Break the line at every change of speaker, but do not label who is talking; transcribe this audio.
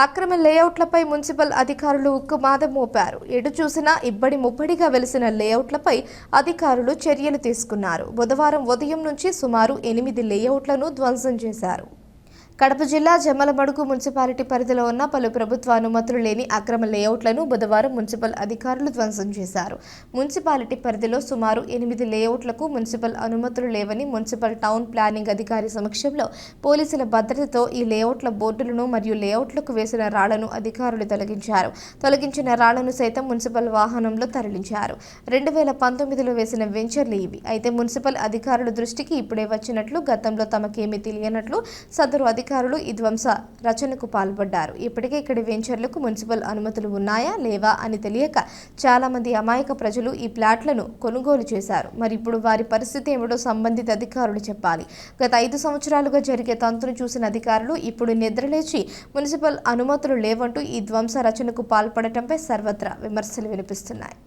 అక్రమ లేఅవుట్లపై మున్సిపల్ అధికారులు ఉక్కుమాదం మోపారు. ఎటు చూసినా ఇబ్బడి ముబ్బడిగా వెలిసిన లేఅవుట్లపై అధికారులు చర్యలు తీసుకున్నారు. బుధవారం ఉదయం నుంచి సుమారు 8 లేఅవుట్లను ధ్వంసం చేశారు. కడప జిల్లా జమ్మలమడుగు మున్సిపాలిటీ పరిధిలో ఉన్న పలు ప్రభుత్వ అనుమతులు లేని అక్రమ లేఅవుట్లను బుధవారం మున్సిపల్ అధికారులు ధ్వంసం చేశారు. మున్సిపాలిటీ పరిధిలో సుమారు 8 లేఅవుట్లకు మున్సిపల్ అనుమతులు లేవని మున్సిపల్ టౌన్ ప్లానింగ్ అధికారి సమక్షంలో పోలీసుల భద్రతతో ఈ లేఅవుట్ల బోర్డులను మరియు లేఅవుట్లకు వేసిన రాళ్లను అధికారులు తొలగించారు. తొలగించిన రాళ్లను సైతం మున్సిపల్ వాహనంలో తరలించారు. 2019లో వేసిన వెంచర్లు ఇవి. అయితే మున్సిపల్ అధికారుల దృష్టికి ఇప్పుడే వచ్చినట్లు, గతంలో తమకేమీ తెలియనట్లు సదరు అధికారులు ఈ ధ్వంస రచనకు పాల్పడ్డారు. ఇప్పటికే ఇక్కడి వెంచర్లకు మున్సిపల్ అనుమతులు ఉన్నాయా లేవా అని తెలియక చాలా మంది అమాయక ప్రజలు ఈ ప్లాట్లను కొనుగోలు చేశారు. మరి ఇప్పుడు వారి పరిస్థితి ఏమిటో సంబంధిత అధికారులు చెప్పాలి. గత 5 సంవత్సరాలుగా జరిగే తంతును చూసిన అధికారులు ఇప్పుడు నిద్రలేచి మున్సిపల్ అనుమతులు లేవంటూ ఈ ధ్వంస రచనకు పాల్పడటంపై సర్వత్రా విమర్శలు వినిపిస్తున్నాయి.